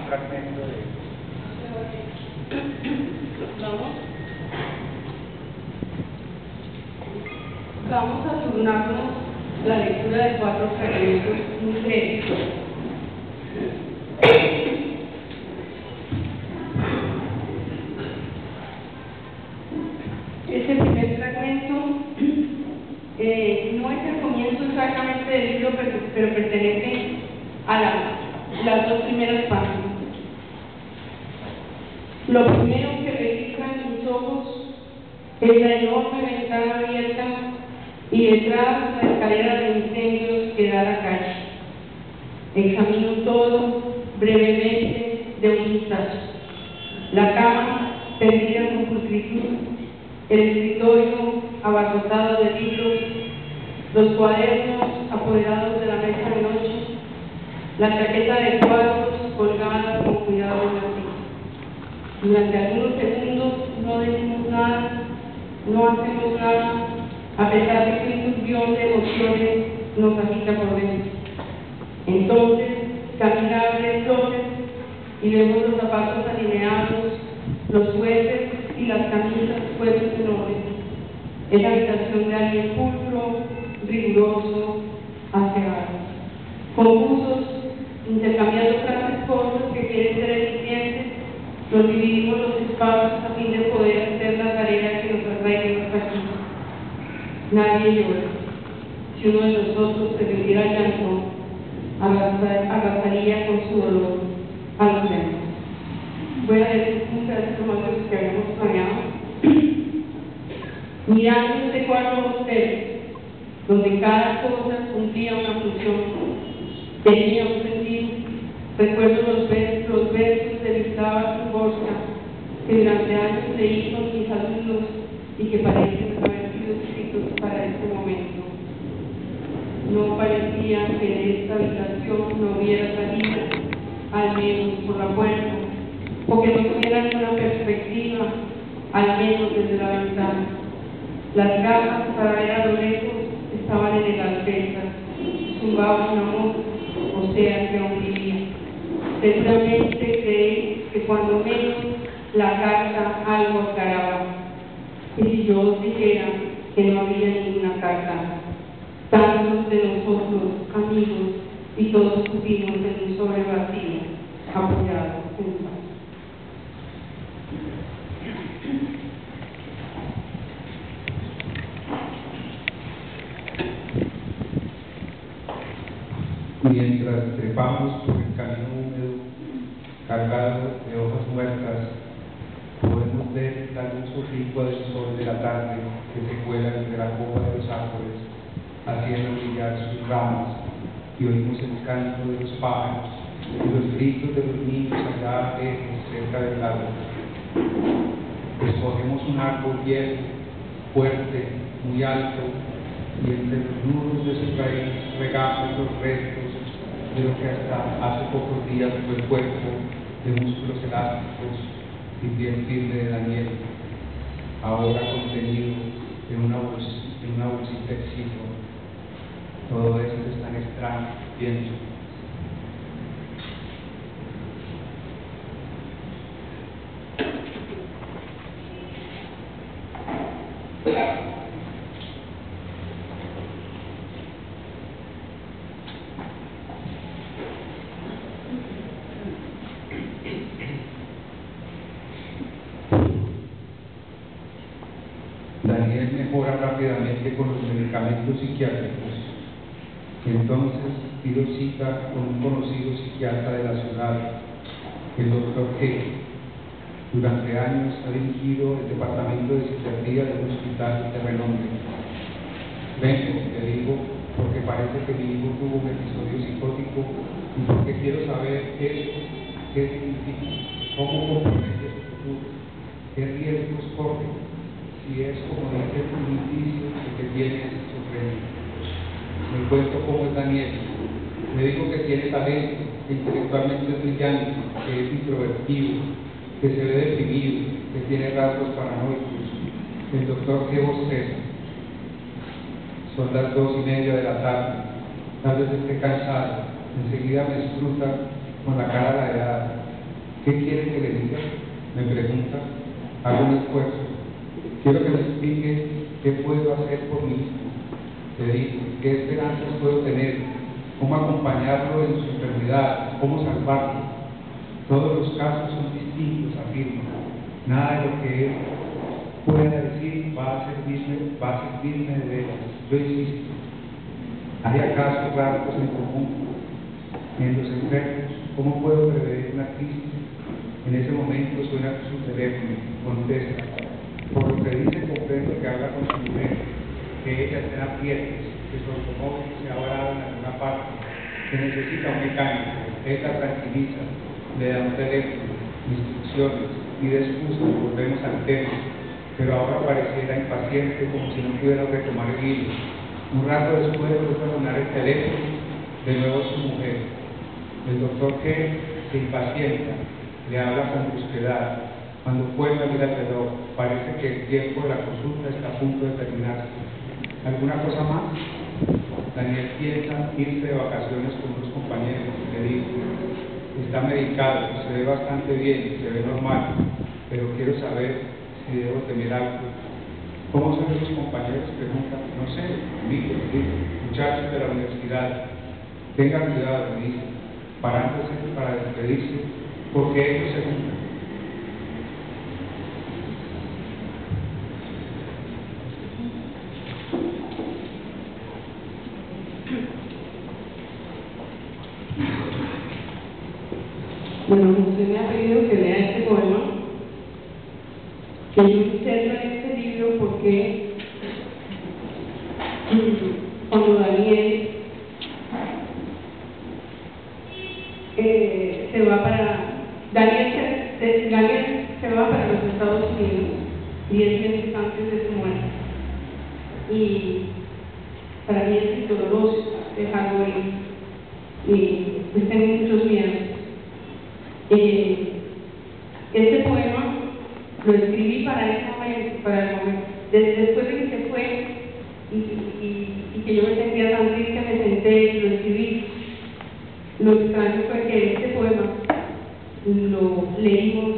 fragmento de... Vamos a turnarnos la lectura de 4 fragmentos muy breves. Este primer fragmento no es el comienzo exactamente del libro, pero pertenece a las 2 primeras páginas. Lo primero que registran mis ojos es la enorme ventana abierta y detrás la escalera de incendios que da a la calle. Examino todo brevemente de un vistazo. La cama tendida con pulcritud, el escritorio abarrotado de libros, los cuadernos apoderados de la mesa de noche, la chaqueta de cuadros colgada con cuidado en la silla. Durante algunos segundos no decimos nada, no hacemos nada, a pesar de que un turbión de emociones nos agita por dentro. Entonces, Camila abre el closet y vemos los zapatos alineados, los suéteres y las camisas puestos en orden. Es la habitación de alguien pulcro, riguroso, aseado. Confusos, intercambiando frases cortas que quieren ser eficientes, nos dividimos los espacios a fin de poder hacer la tarea que nos atraiga hasta aquí. Nadie llora. Si uno de nosotros se rindiera al llanto, arrasaría con su dolor a los demás. Voy a leer un pedacito más de lo que habíamos planeado. Mirando este cuadro austero, donde cada cosa cumplía una función, tenía un sentido. Recuerdo los versos de Wisława Szymborska, que durante años leí con mis alumnos y que parecen haber sido escritos para este momento. No parecía que en esta habitación no hubiera salida, al menos por la puerta, o que no tuvieran una perspectiva, al menos desde la ventana. Las gafas para ver a lo lejos estaban en el alféizar, zumbaba una moto, o sea que aún vivía. Seguramente creí que cuando menos la carta algo aclaraba. Y si yo os dijera que no había ninguna carta, tantos de nosotros, amigos, y todos supimos en un sobre vacío, apoyados en paz. Mientras trepamos por el camino húmedo, cargado de hojas muertas, podemos ver la luz obliqua del sol de la tarde que se cuela entre la copa de los árboles, haciendo brillar sus ramas, y oímos el canto de los pájaros y los gritos de los niños allá lejos cerca del lago. Escogemos un árbol viejo, fuerte, muy alto, y entre los nudos de su raíz regamos los restos de lo que hasta hace pocos días fue el cuerpo de músculos elásticos y piel firme de Daniel, ahora contenido en una bolsita exigua. Todo esto es tan extraño, pienso. Daniel mejora rápidamente con los medicamentos psiquiátricos. Entonces pido cita con un conocido psiquiatra de la ciudad, el doctor G. Durante años ha dirigido el departamento de psiquiatría de un hospital de renombre. Vengo, te digo, porque parece que mi hijo tuvo un episodio psicótico y porque quiero saber esto, qué significa, cómo compromete su futuro, qué riesgos corre, si es como dice un indicio de que tiene esquizofrenia. Me cuento cómo es Daniel. Me dijo que tiene talento, que intelectualmente es brillante, que es introvertido, que se ve deprimido, que tiene rasgos paranoicos. El doctor G. bosteza. Son las 2:30 de la tarde. Tal vez esté cansado. Enseguida me escruta con la cara ladeada. ¿Qué quiere que le diga? Me pregunta. Hago un esfuerzo. Quiero que me explique qué puedo hacer por mí. Le digo, ¿qué esperanzas puedo tener? ¿Cómo acompañarlo en su enfermedad? ¿Cómo salvarlo? Todos los casos son distintos, afirma. Nada de lo que él pueda decir va a servirme de veras. Yo insisto. ¿Hay acaso rasgos en común en los enfermos? ¿Cómo puedo prever una crisis? En ese momento suena su teléfono, contesta. Por lo que dice, comprendo que habla con su mujer, que ella está en aprietos, que su automóvil se ha varado en alguna parte, que necesita un mecánico. Él la tranquiliza, le da un teléfono, instrucciones, pide excusas, volvemos al tema, pero ahora pareciera impaciente, como si no pudiera retomar el hilo. Un rato después vuelve a sonar el teléfono, de nuevo su mujer. El doctor G se impacienta, le habla con brusquedad. Cuando cuelga mira el reloj, parece que el tiempo de la consulta está a punto de terminarse. ¿Alguna cosa más? Daniel piensa irse de vacaciones con unos compañeros. Le digo, está medicado, se ve bastante bien, se ve normal, pero quiero saber si debo temer algo. ¿Cómo son esos compañeros? Pregunta. No sé, amigos, muchachos de la universidad. Tengan cuidado, me dice, parándose para despedirse, porque ellos se juntan. Bueno, usted me ha pedido que lea este poema, que yo inserto en este libro porque cuando Daniel se va para los Estados Unidos 10 meses antes de su muerte, y para mí es doloroso dejarlo ir, y pues tengo muchos miedos. Este poema lo escribí para ese momento, después de que se fue y que yo me sentía tan triste, me senté y lo escribí. Lo extraño fue que este poema lo leímos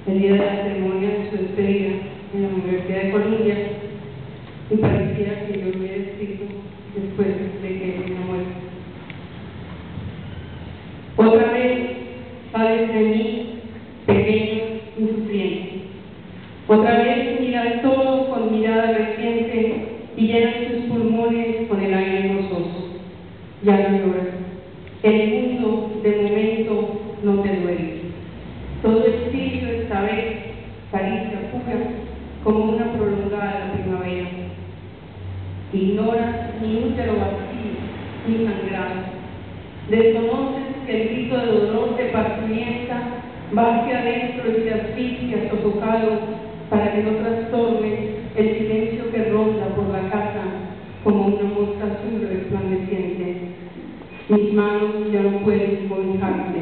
el día de la ceremonia de su despedida en la Universidad de Columbia, y parecía que yo lo hubiera escrito después de que él había muerto. Otra vez sales de mí, pequeño y sufriente. Otra vez mira de todo con mirada reciente y llenas tus pulmones con el aire gozoso. Ya no lloras. El mundo, de momento, no te duele. Todo espíritu esta vez caricia fuga como una prolongada primavera. Ignoras ni útero vacío, ni sangrado. Desconoces que el grito de dolor te parturienta, va hacia adentro y te asfixia sofocado para que no trastornes el silencio que ronda por la casa como una mosca azul resplandeciente. Mis manos ya no pueden cobijarte,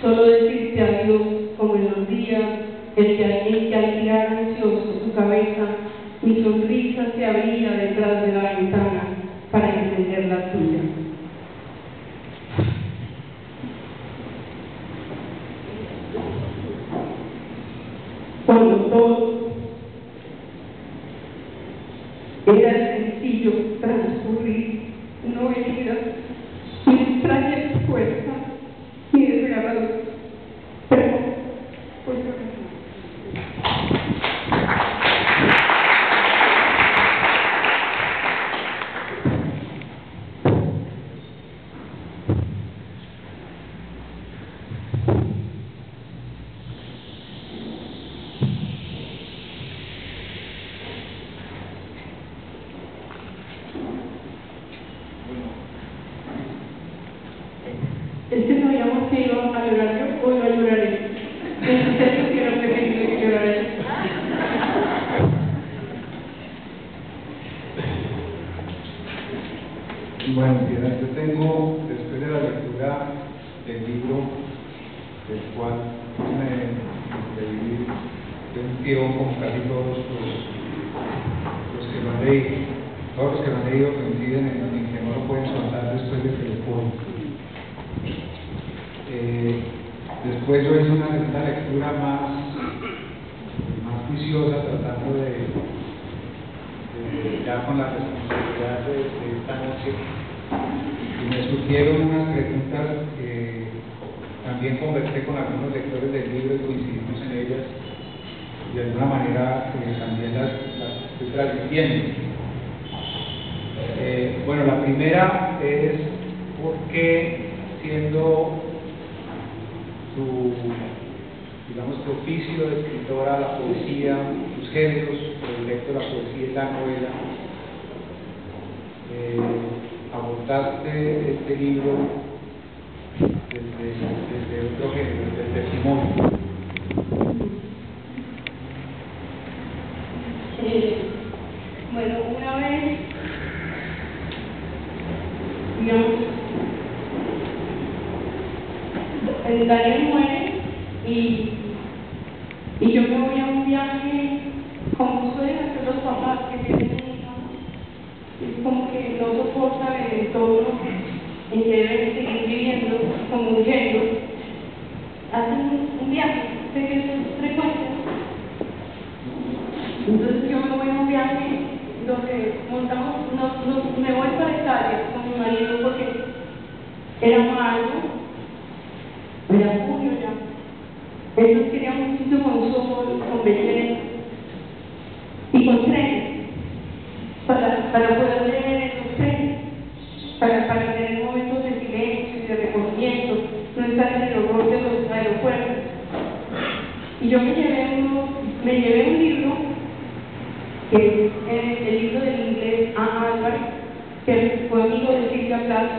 solo decirte adiós como en los días en que al girar ansioso tu cabeza, mi sonrisa se abría detrás de la ventana para encender la tuya. Cuando todo era sencillo transcurrir, no heridas, ni extrañas fuerza, ni desgarrador. Perdón, por favor. No habíamos que iba a llorar yo, hoy va a llorar él. En serio que no preferido que llorar él. Bueno, Piedad, yo tengo, después de la lectura del libro, del cual me leí de un tirón como casi todos los que lo han leído, todos los que lo han leído coinciden en que no lo pueden soltar después de que lo ponen. Después yo hice una segunda lectura más juiciosa, tratando ya con la responsabilidad de esta noche, y me surgieron unas preguntas que también conversé con algunos lectores del libro y coincidimos en ellas, y de alguna manera también las estoy transmitiendo. Bueno, la primera es por qué, siendo tu oficio de escritora, la poesía, tus géneros predilectos, la poesía y la novela, abordaste este libro desde otro género, desde el testimonio. Bueno, una vez, digamos, Daniel muere y yo me voy a un viaje, como suelen hacer los papás que tienen hijos, es como que no soportan el entorno en que deben seguir viviendo, como huyendo, hacen un viaje, sé que eso es frecuente. Entonces yo me voy a un viaje donde montamos, me voy para Italia con mi marido porque era mayo, era junio ya. Entonces queríamos un sitio con sol, con belleza y con trenes, para poder leer en los trenes, para tener momentos de silencio y de recogimiento, no estar en el horror de los aeropuertos. Y yo me llevé un libro, que es el libro del inglés A. Álvarez, que fue amigo de Silvia Plath.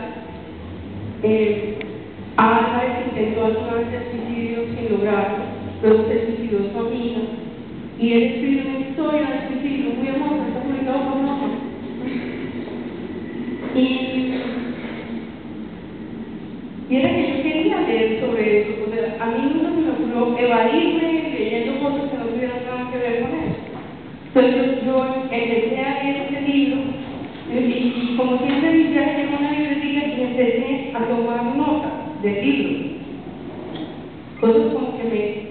A. Álvarez intentó alguna vez el suicidio sin lograrlo, luego se suicidó su amiga, y él escribió una historia del suicidio muy hermosa, está publicado por nosotros. Y era que yo quería leer sobre eso, o sea, a mí nunca se me ocurrió evadirme leyendo cosas que no tuvieran nada que ver con eso. Entonces yo empecé a leer ese libro y como siempre mi viaje llegó a una biblioteca y empecé a tomar nota del libro. Cosas como que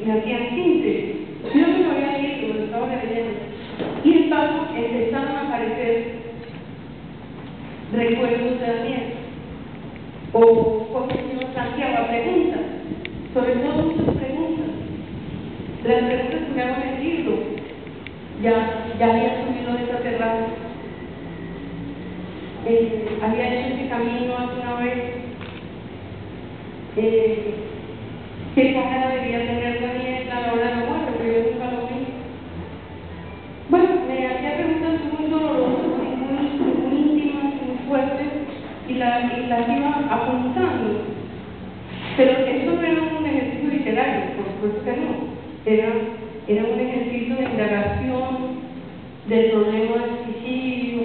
me hacían síntesis. Yo no lo había leído, lo estaba leyendo. Y en paso empezaron a aparecer recuerdos de Daniel o cosas que nos planteaba, preguntas, sobre todo muchas preguntas. Las preguntas que me hago en el libro, ya había subido de esa terraza, había hecho ese camino alguna vez, qué cara debía tener Daniel a la hora de la muerte, pero yo nunca lo vi. Bueno, me hacía preguntas muy dolorosas, muy íntimas, muy fuertes, y las iba apuntando. Pero eso no era un ejercicio literario, por supuesto que no. Era un ejercicio de indagación del problema del suicidio,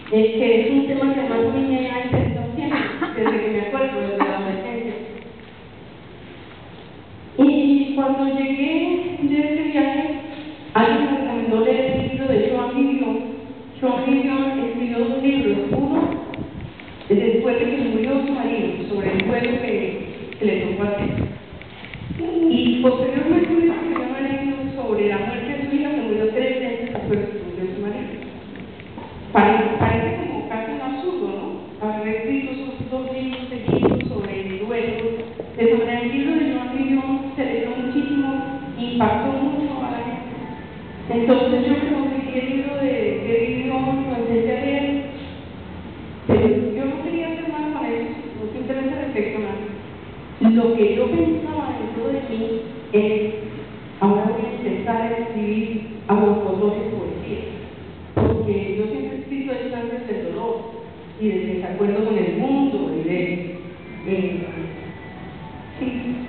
que es un tema que más me ha interesado siempre, desde que me acuerdo, desde la adolescencia. Y cuando llegué de ese viaje, alguien me recomendó leer el libro de Joan Didion. Joan Didion escribió 2 libros, uno después de que murió su marido, sobre el duelo que le tocó hacer. Y posteriormente un libro que yo no he leído sobre la muerte de su hija, que murió 3 meses después de su marido. Parece como casi un absurdo, ¿no? Haber escrito esos 2 libros seguidos sobre el duelo. De esa manera, el libro de Joan Didion celebró muchísimo, impactó mucho a la gente. Entonces yo me conseguí el libro de Didion, lo empecé a leer, pero yo no quería hacer nada con eso, simplemente reflexionar. Lo que yo pensaba dentro de mí es, ahora voy a empezar a escribir a borbotones poesía, porque yo siempre he escrito eso antes del dolor y del desacuerdo con el mundo y de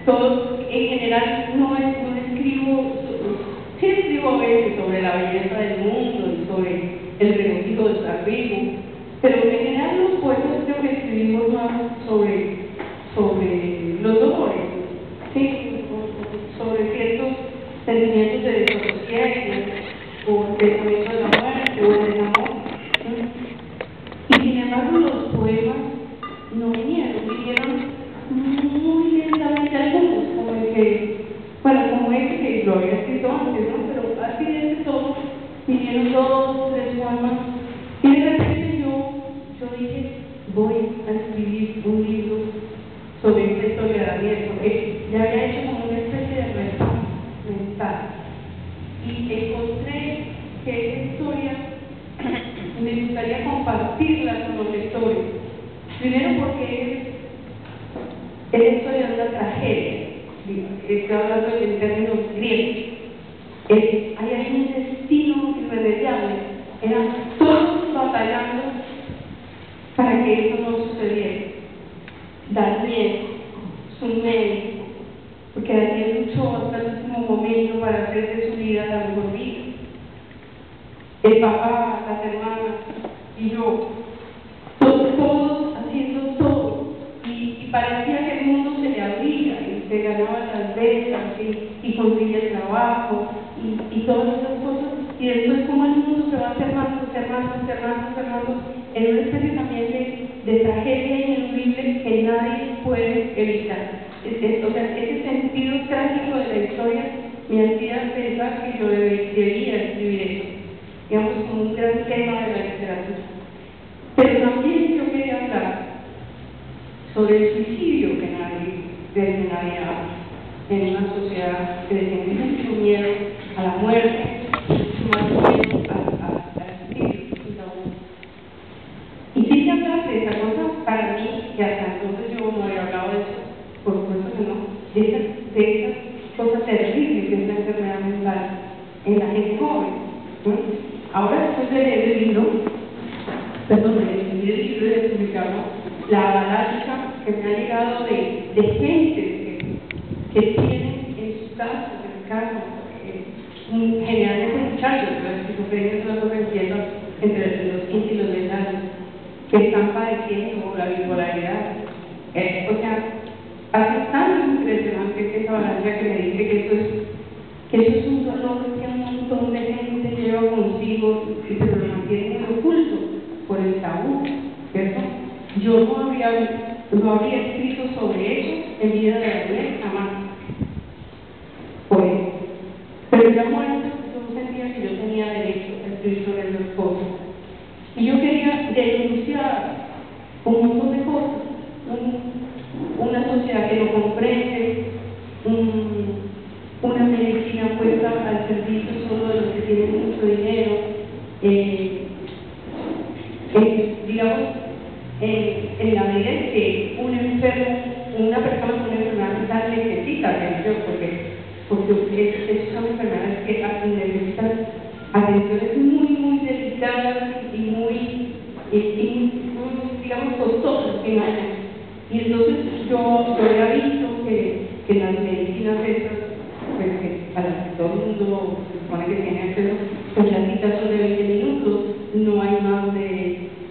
todo, en general no escribo, sí escribo a veces sobre la belleza del mundo y sobre el regocijo de estar vivo, pero en general los poetas creo que escribimos más sobre los dolores, ¿sí? Sobre ciertos sentimientos de desasosiego o el pensamiento de la muerte o del amor, ¿sí? Y sin embargo los poemas no vinieron muy lentamente. Algunos historia de Daniel, porque ya había hecho como una especie de resumen mental. Y encontré que esa historia me gustaría compartirla con los lectores. Primero porque es la historia de una tragedia. Estoy hablando en términos griegos. Hay un destino irremediable. Eran todos batallando para que eso no sucediera. Daniel, su médico, porque Daniel luchó hasta el último momento para hacer de su vida la mejor vida. El papá, las hermanas y yo, todos haciendo todo, y parecía que el mundo se le abría y se ganaban las becas y conseguía el trabajo y todas esas cosas, y después como el mundo se va cerrando en una especie también de tragedia ineludible que nadie puede evitar. O sea, ese sentido trágico de la historia me hacía pensar que yo debía escribir eso, digamos, como un gran tema de la literatura. Pero también yo quería hablar sobre el suicidio que nadie habla en una sociedad que le tiene mucho miedo a la muerte, mucho más miedo al suicidio. Y quise hablar de esa cosa para mí, que hasta entonces yo no había hablado de eso, por supuesto que no, de esas cosas terribles que es la enfermedad mental en la gente joven, ¿no? Ahora, después de leer el libro, de escribir el libro y de publicarlo, la avalancha que me ha llegado de gente que tienen en sus casas, generalmente muchachos, pero la esquizofrenia es una cosa que empieza entre los 15 y los 10 años, que están padeciendo la bipolaridad. O sea, hace tan impresionante esa avalancha que me dice que eso es un dolor que un montón de gente lleva consigo, pero lo mantienen oculto por el tabú, ¿cierto? Yo no habría escrito sobre eso en vida de Daniel, jamás. Por eso. Pero ya muerto, yo sentía que yo tenía derecho a escribir sobre esas cosas. Y yo quería denunciar un montón de cosas. Una sociedad que no comprende, una medicina puesta al servicio solo de los que tienen mucho dinero, digamos, en la medida en que un enfermo, una persona con una enfermedad mental necesita atención, porque son enfermedades que necesitan atenciones muy delicadas y muy, digamos, costosas finalmente. Y entonces yo había visto que las medicinas esas, pues que a las que todo el mundo se supone que tiene acceso, pues las citas son de 20 minutos, no hay más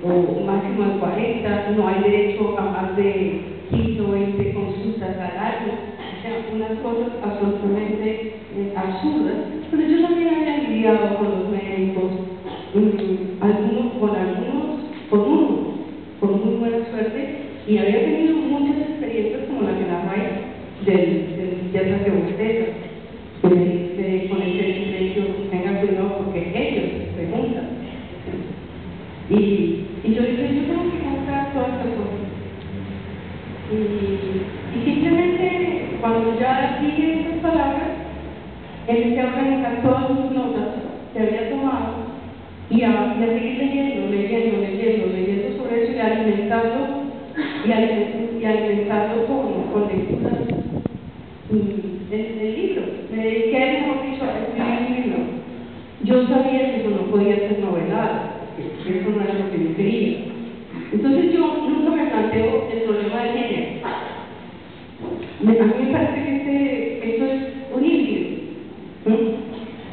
o máximo de 40, no hay derecho a más de 15 o 20 consultas al año, o sea, unas cosas absolutamente absurdas. Pero yo también había lidiado con los médicos, con muy buena suerte, y había tenido muchas experiencias como la que narra del psiquiatra que bosteza, que me dice con ese silencio, tenga cuidado porque ellos preguntan. Y yo dije, yo tengo que contar todas estas cosas. Y simplemente, cuando ya dije esas palabras, empecé a organizar todas sus notas que había tomado y a seguir leyendo sobre eso y alimentando con lecturas del libro. Me dediqué, mejor dicho, a escribir un libro. Yo sabía que eso no podía ser novelado, que eso no era lo que yo quería. Entonces yo nunca me planteo el problema de género. A mí me parece que esto es un híbrido,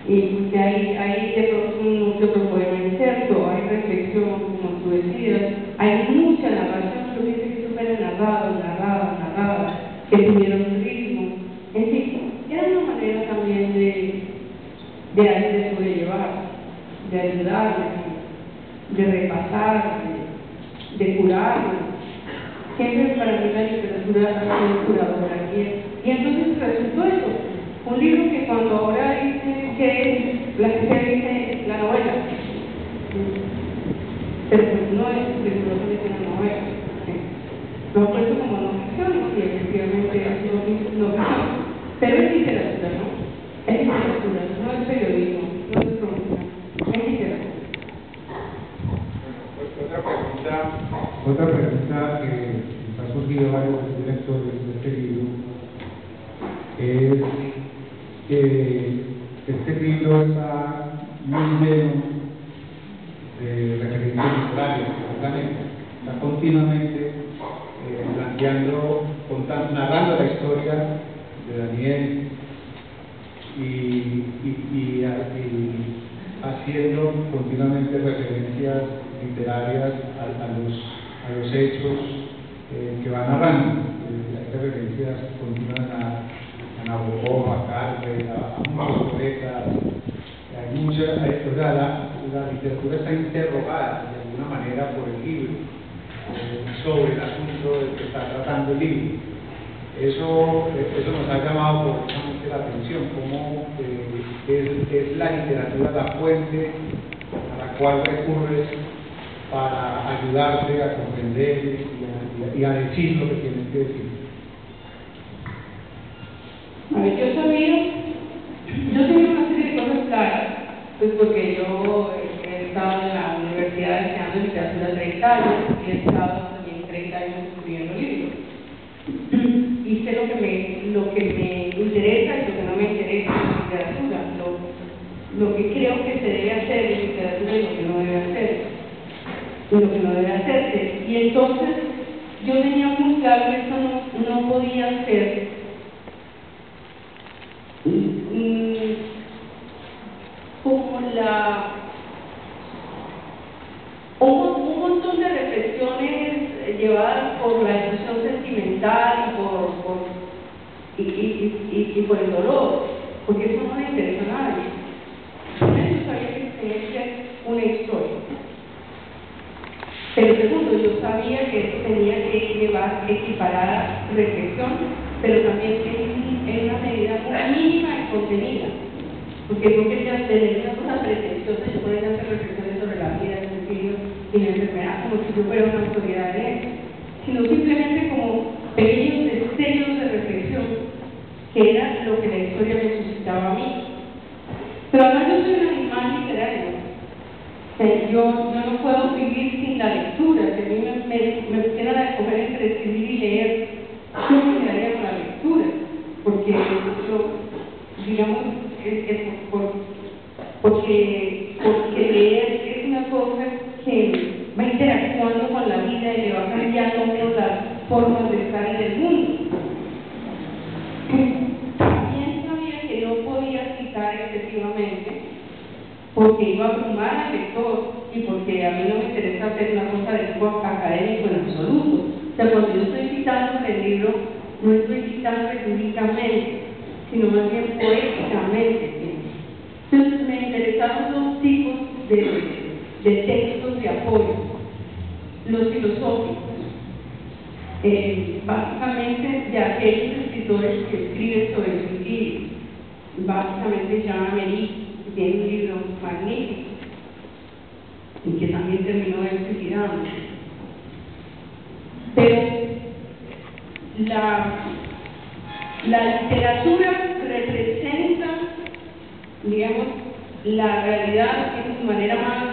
y porque hay de pronto un otro poema inserto, hay reflexión, como tú decías, hay mucha narración, yo pienso que eso era narrada, que tuvieron un ritmo, en fin, era una manera también de sobrellevar, de ayudar, de repasar, de curar. Siempre para mí la literatura ha sido curadora. Y entonces resultó eso, un libro que cuando ahora dice que la gente dice la novela, pero pues no es rigurosamente una novela, lo he puesto como no ficción, y efectivamente definitivamente no, pero es literatura, ¿no? Es literatura, no es periodismo, no es crónica, es literatura. Otra pregunta que nos ha surgido a varios lectores de este libro es que este libro está muy lleno de referencias literarias, está continuamente narrando la historia de Daniel y haciendo continuamente referencias literarias a los hechos que va narrando. Hay referencias continuas a Nabokov, a Carver, a muchos poetas. Hay mucha, la literatura está interrogada de alguna manera por el libro, sobre el asunto del que está tratando el libro. Eso nos ha llamado poderosamente la atención, cómo es la literatura la fuente a la cual recurres para ayudarte a comprender y a decir lo que tienes que decir. A ver, yo tenía una serie de cosas claras, pues porque yo he estado en la universidad estudiando literatura 30 años y he estado también 30 años escribiendo libros. Y sé lo que me interesa y lo que no me interesa en la literatura, lo que creo que se debe hacer en literatura y lo que no debe hacer, y lo que no debe hacerse. Y entonces yo tenía muy claro que esto no podía ser como un montón de reflexiones llevadas por la emoción sentimental y por el dolor, porque eso no le interesa a nadie. Primero, sabía que tenía que ser una historia. Pero segundo, yo sabía que eso tenía que llevar equiparada reflexión, pero también en una medida muy mínima y contenida. Porque no quería tener una cosa pretenciosa, yo podía hacer reflexiones sobre la vida, el suicidio y la enfermedad, como si yo fuera una autoridad de él, sino simplemente como pequeños destellos de reflexión, que era lo que la historia me suscitaba a mí. Pero además yo soy un animal literario. Yo no puedo vivir sin la lectura. Si a mí me pusieran a escoger entre escribir y leer, yo me quedaría con la lectura, porque porque leer es una cosa que va interactuando con la vida y le va cambiando menos las formas de estar en el mundo. También sabía que no podía citar excesivamente, porque iba a abrumar al lector y porque a mí no me interesa hacer una cosa de tipo académico en absoluto. O sea, cuando yo estoy citando en el libro, no estoy citando únicamente, sino más bien poéticamente. Entonces me interesaron dos tipos de textos de apoyo: los filosóficos, básicamente de aquellos escritores que escriben sobre el suicidio, básicamente Jean Améry, que tiene un libro magnífico y que también terminó en suicidándose. Pero la literatura representa, digamos, la realidad en su manera más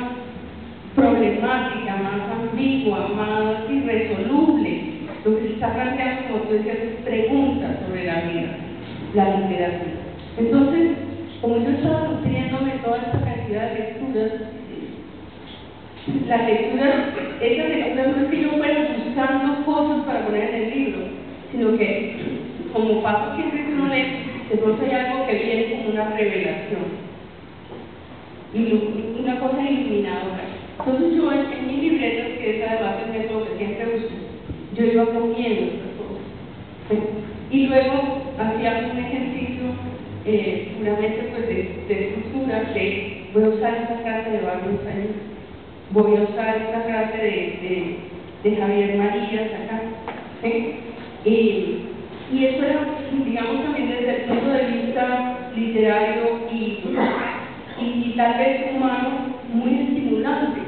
problemática, más ambigua, más irresoluble. Lo que se está planteando, como tú decías, es preguntas sobre la vida, la literatura. Entonces, como yo estaba nutriéndome toda esta cantidad de lecturas, esas lecturas no es que yo fuera buscando cosas para poner en el libro, sino que, como pasa siempre que uno lee, de pronto hay algo que viene como una revelación y una cosa iluminadora. Entonces yo en mi libreta, que es además el método que siempre uso, yo iba cogiendo estas cosas, ¿sí? Y luego hacía un ejercicio puramente pues de estructura, que voy a usar esta frase de Barros ahí, voy a usar esta frase de Javier Marías acá, ¿sí? Y eso era, digamos, también desde el punto de vista literario y tal vez humano, muy estimulante,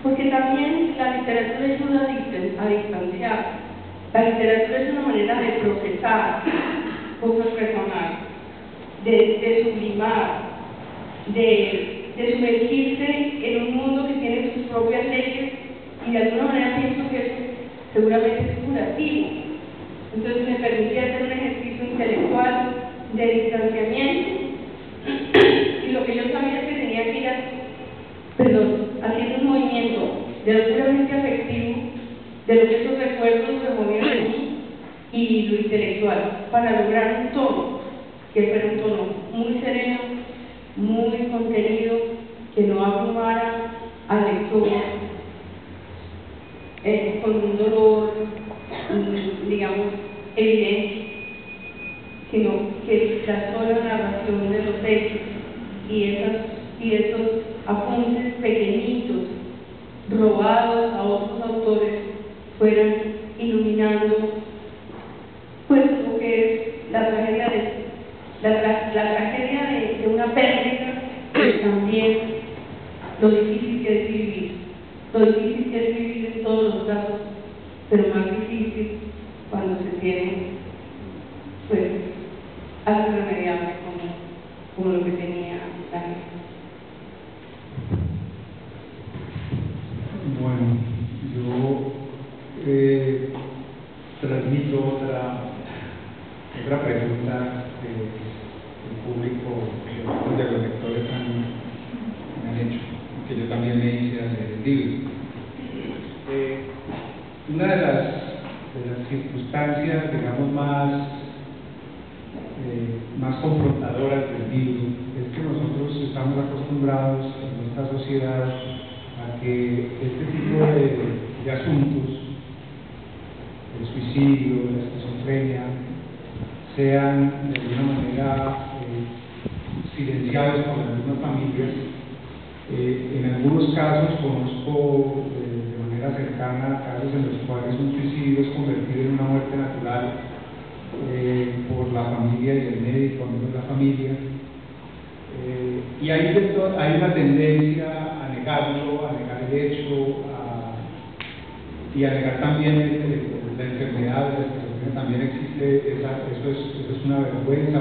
porque también la literatura ayuda a distanciar. La literatura es una manera de procesar cosas personales, de sublimar, de sumergirse en un mundo que tiene sus propias leyes, y de alguna manera pienso que eso seguramente es curativo. Entonces me permitía hacer un ejercicio intelectual de distanciamiento, y lo que yo sabía es que tenía que ir haciendo un movimiento de lo puramente afectivo, de lo que esos recuerdos removían en mí, y lo intelectual, para lograr un tono que fuera un tono muy sereno, muy contenido, que no abrumara al lector con un dolor, digamos, evidente, sino que la sola narración de los hechos y esos apuntes pequeñitos robados a otros autores fueran iluminando pues lo que es la tragedia de una pérdida, pero también lo difícil que es vivir, en todos los casos, pero más difícil cuando se tiene pues algo irremediable como lo que tenía la gente. Bueno, yo transmito otra pregunta del público, de los lectores me han hecho, que yo también me hice al leer el libro. Una de las circunstancias, digamos, más confrontadoras del libro es que nosotros estamos acostumbrados en nuestra sociedad a que este tipo de asuntos, el suicidio, la esquizofrenia, sean de alguna manera silenciados por algunas familias. En algunos casos conozco de manera cercana casos en los cuales un suicidio es convertido en una muerte natural por la familia y el médico, amigos de la familia. Y hay una tendencia a negarlo, a negar el hecho, y a negar también la enfermedad de la esquizofrenia. También existe, eso es una vergüenza, o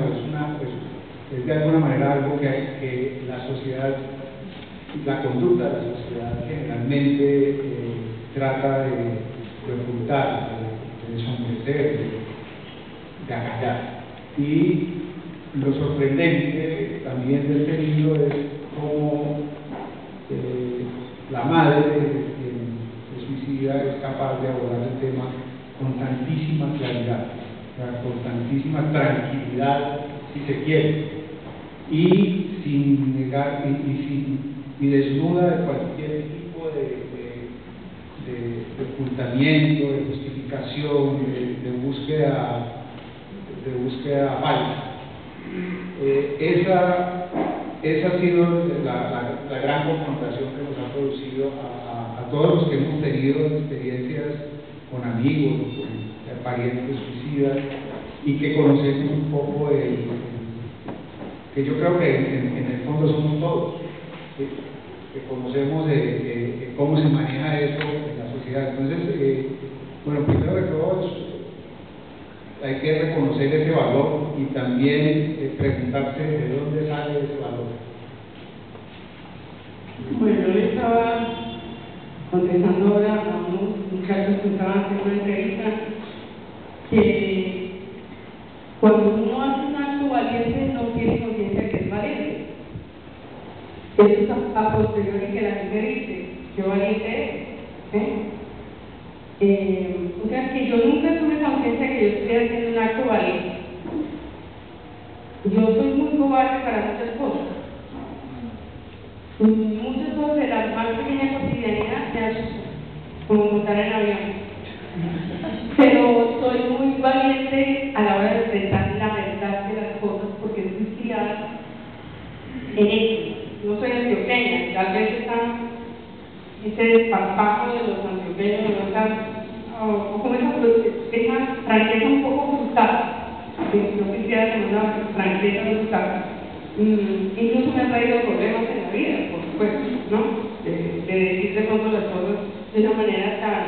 es de alguna manera algo que la sociedad, la conducta de la sociedad generalmente trata de ocultar, de desombrecer, de acallar. Y lo sorprendente también de este libro es cómo la madre de suicida es capaz de abordar el tema con tantísima claridad, con tantísima tranquilidad, si se quiere, y sin negar y desnuda de cualquier tipo de ocultamiento, de justificación, de búsqueda falsa. Esa ha sido la gran confrontación que nos ha producido a todos los que hemos tenido experiencias con amigos, con parientes suicidas, y que conocemos un poco que yo creo que en el fondo somos todos, que conocemos de cómo se maneja eso en la sociedad. Entonces, bueno, primero de todo, hay que reconocer ese valor y también preguntarse de dónde sale ese valor. Bueno, yo le estaba contestando ahora a unos muchachos que estaban haciendo una entrevista que cuando uno hace un acto valiente no tiene conciencia que es valiente. Eso es a posteriori que la gente dice, qué valiente es. O sea que yo nunca tuve conciencia que yo estuviera haciendo un acto valiente. Yo soy muy cobarde para muchas cosas. Muchas cosas de la más pequeña cotidianidad me asustan, como montar en avión. Pero soy muy valiente a la hora de enfrentar la verdad de las cosas, porque estoy criada en eso. No soy antioqueña, tal vez ese desparpajo de los antioqueños, o como esa franqueza un poco frustrada. Yo quisiera tener una franqueza frustrada. Incluso me ha traído problemas en la vida, por supuesto, ¿no? De decir de pronto las cosas de una manera tan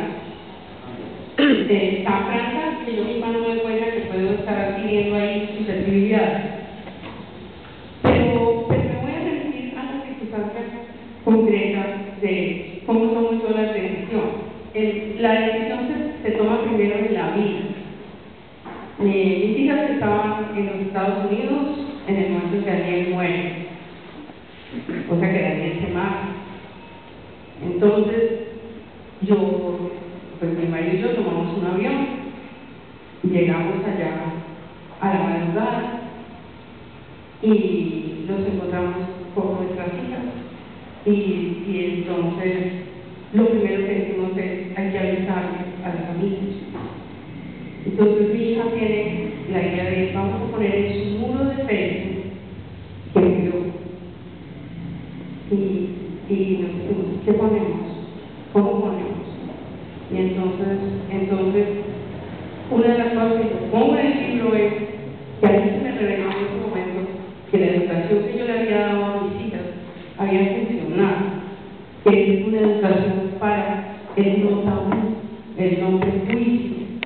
tan franca que yo misma no me doy cuenta que puedo estar adquiriendo ahí susceptibilidad. Pero me voy a referir a las circunstancias concretas de cómo tomo yo la decisión. La decisión se toma primero en la vida. Mis hijas estaban en los Estados Unidos en el momento que Daniel muere, o sea que Daniel se mata. Entonces, pues mi marido y yo tomamos un avión, llegamos allá a la madrugada y nos encontramos con nuestras hijas. Y entonces, lo primero que decimos es: hay que avisarle a las familias. Entonces, mi hija tiene la idea de: vamos a poner en su muro de Facebook que murió. Y nos decimos: ¿qué ponemos? ¿Cómo ponemos? Y entonces, una de las cosas que yo pongo en el libro es que a mí se me reveló en ese momento que la educación que yo le había dado a mis hijas había funcionado, que es una educación para el no tabú, el no prejuicio,